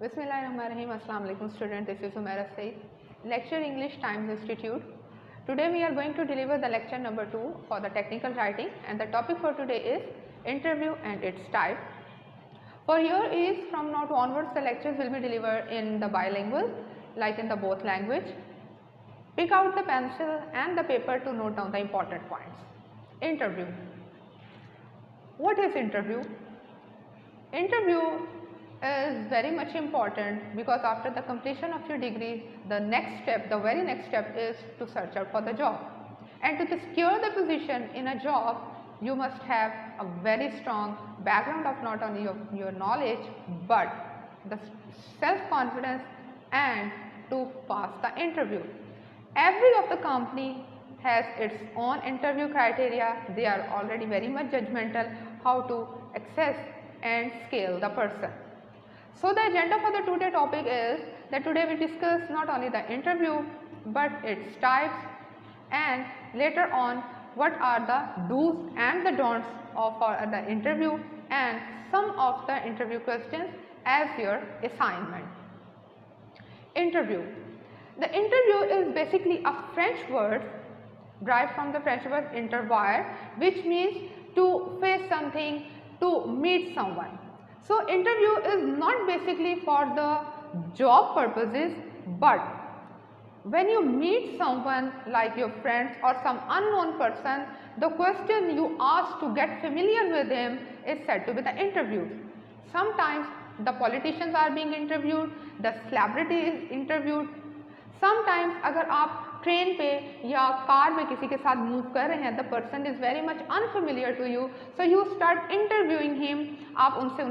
Bismillahirrahmanirrahim. Assalamu alaikum student. This is Umaira Said, Lecture English Times Institute. Today we are going to deliver the lecture number 2 for the technical writing, and the topic for today is interview and its type. For your ease, from now onwards the lectures will be delivered in the bilingual, like in the both language. Pick out the pencil and the paper to note down the important points. Interview. What is interview? Interview is very much important because after the completion of your degree, the very next step is to search out for the job. And to secure the position in a job, you must have a very strong background of not only your knowledge but the self-confidence and to pass the interview. Every of the company has its own interview criteria. They are already very much judgmental how to access and scale the person. So the agenda for the today topic is that today we discuss not only the interview but its types, and later on what are the do's and the don'ts of the interview and some of the interview questions as your assignment. Interview. The interview is basically a French word derived from the French word interview, which means to face something, to meet someone. So interview is not basically for the job purposes, but when you meet someone like your friends or some unknown person, the question you ask to get familiar with him is said to be the interview. Sometimes the politicians are being interviewed, the celebrity is interviewed. Sometimes अगर आप train पे या car में किसी के साथ move कर रहे हैं, the person is very much unfamiliar to you, so you start interviewing him. आप उनसे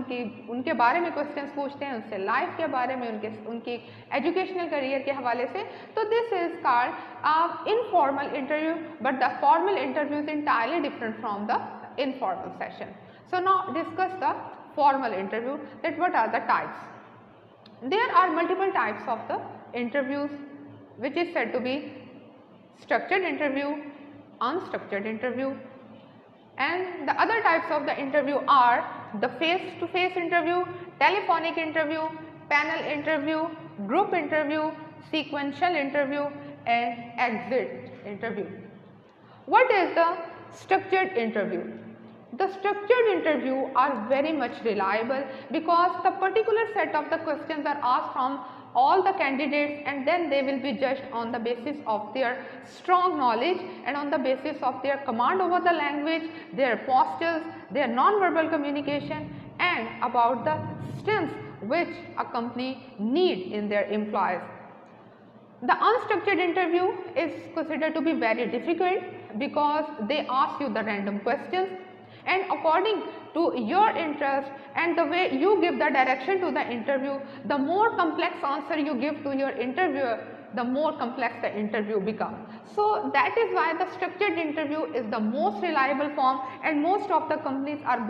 उनके बारे में questions पूछते हैं, उनसे लाइफ के बारे में, उनकी एजुकेशनल करियर के हवाले से. तो this is called informal interview, but the formal interview is entirely different from the informal session. So now discuss the formal interview, that what are the types. There are multiple types of the interviews, which is said to be structured interview, unstructured interview, and the other types of the interview are the face-to-face interview, telephonic interview, panel interview, group interview, sequential interview, and exit interview. What is the structured interview? The structured interview are very much reliable because the particular set of the questions are asked from all the candidates, and then they will be judged on the basis of their strong knowledge and on the basis of their command over the language, their postures, their non-verbal communication, and about the strengths which a company need in their employees. The unstructured interview is considered to be very difficult because they ask you the random questions, and according to your interest and the way you give the direction to the interview, the more complex answer you give to your interviewer, the more complex the interview becomes. So that is why the structured interview is the most reliable form, and most of the companies are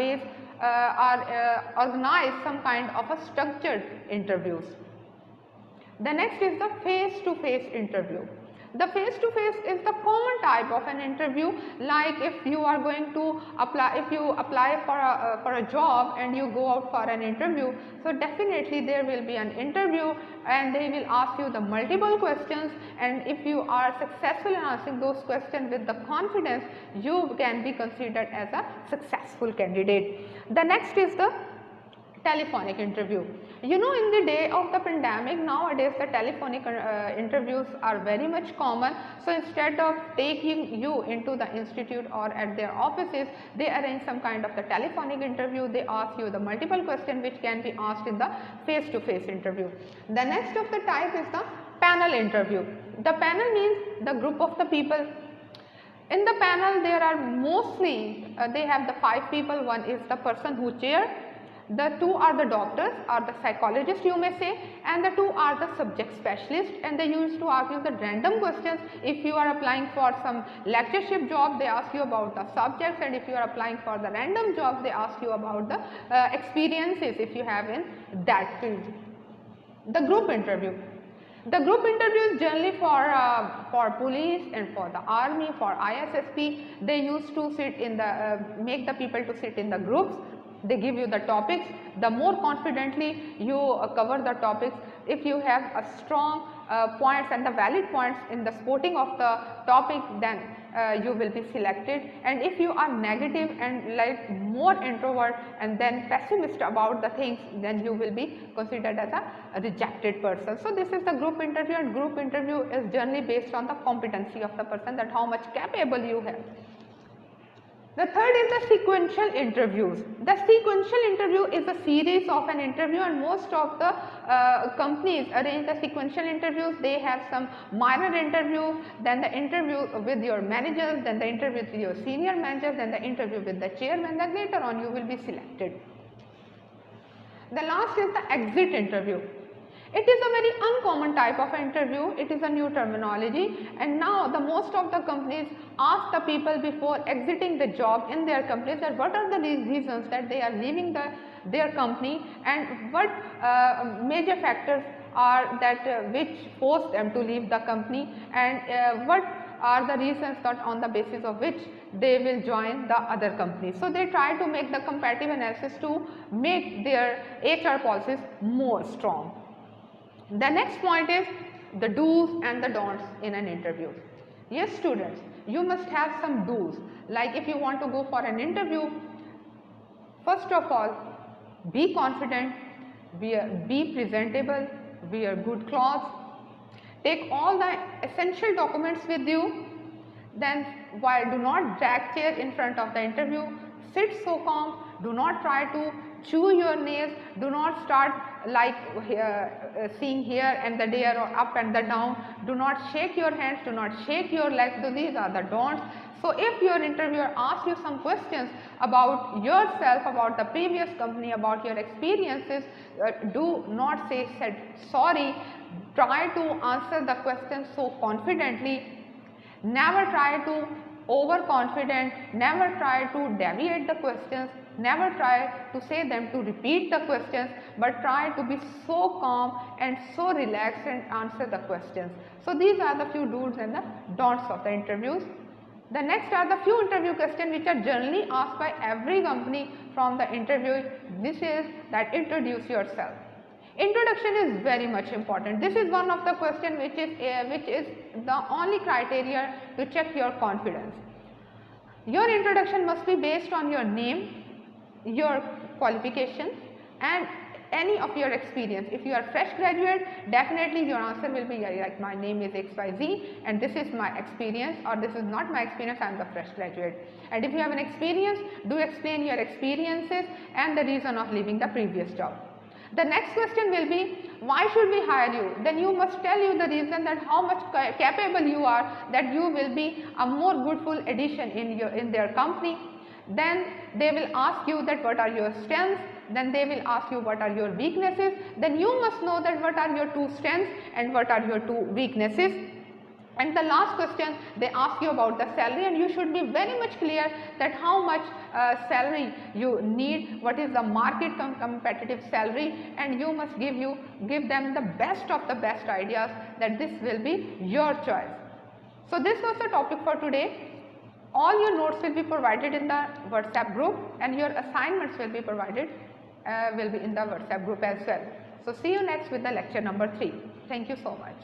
organized some kind of a structured interviews. The next is the face-to-face interview. The face-to-face is the common type of an interview, like if you are going to apply for a job and you go out for an interview, so definitely there will be an interview and they will ask you the multiple questions, and if you are successful in answering those questions with the confidence, you can be considered as a successful candidate. The next is the telephonic interview. You know, in the day of the pandemic, nowadays the telephonic interviews are very much common. So instead of taking you into the institute or at their offices, they arrange some kind of the telephonic interview. They ask you the multiple questions which can be asked in the face-to-face interview. The next of the type is the panel interview. The panel means the group of the people. In the panel there are mostly, they have the 5 people. One is the person who chair, the 2 are the doctors or the psychologists you may say, and the 2 are the subject specialists, and they used to ask you the random questions. If you are applying for some lectureship job, they ask you about the subjects, and if you are applying for the random job, they ask you about the experiences if you have in that field. The group interview. The group interview is generally for police and for the army, for ISSP. They used to sit in the make the people to sit in the groups, They give you the topics. The more confidently you cover the topics, if you have a strong points and the valid points in the supporting of the topic, then you will be selected. And if you are negative and like more introvert and then pessimist about the things, then you will be considered as a rejected person. So this is the group interview, and group interview is generally based on the competency of the person, that how much capable you have. The third is the sequential interviews. The sequential interview is a series of an interview, and most of the companies arrange the sequential interviews. They have some minor interview, then the interview with your managers, then the interview with your senior managers, then the interview with the chairman, then later on you will be selected. The last is the exit interview. It is a very uncommon type of interview. It is a new terminology, and now the most of the companies ask the people before exiting the job in their companies that what are the reasons that they are leaving their company, and what major factors are that which force them to leave the company, and what are the reasons that on the basis of which they will join the other company. So they try to make the comparative analysis to make their HR policies more strong. The next point is the do's and the don'ts in an interview. Yes students, you must have some do's. Like if you want to go for an interview, first of all, be confident, be presentable, wear good clothes, take all the essential documents with you, then do not drag chair in front of the interview, sit so calm, do not try to chew your nails, do not start like seeing here and the there or up and the down, do not shake your hands, do not shake your legs. So these are the don'ts. So if your interviewer asks you some questions about yourself, about the previous company, about your experiences, do not say sorry. Try to answer the question so confidently. Never try to overconfident, never try to deviate the questions, never try to say them to repeat the questions, but try to be so calm and so relaxed and answer the questions. So these are the few do's and the don'ts of the interviews. The next are the few interview questions which are generally asked by every company from the interview. This is that introduce yourself. Introduction is very much important. This is one of the questions which is the only criteria to check your confidence. Your introduction must be based on your name, your qualifications, and any of your experience. If you are fresh graduate, definitely your answer will be like my name is XYZ and this is my experience, or this is not my experience, I am the fresh graduate. And if you have an experience, do explain your experiences and the reason of leaving the previous job. The next question will be, why should we hire you? Then you must tell you the reason that how much capable you are, that you will be a more goodful addition in their company. Then they will ask you that what are your strengths, then they will ask you what are your weaknesses, then you must know that what are your 2 strengths and what are your 2 weaknesses. And the last question, they ask you about the salary, and you should be very much clear that how much salary you need, what is the market competitive salary, and you must give them the best of the best ideas that this will be your choice. So this was the topic for today. All your notes will be provided in the WhatsApp group, and your assignments will be provided will be in the WhatsApp group as well. So see you next with the lecture number 3. Thank you so much.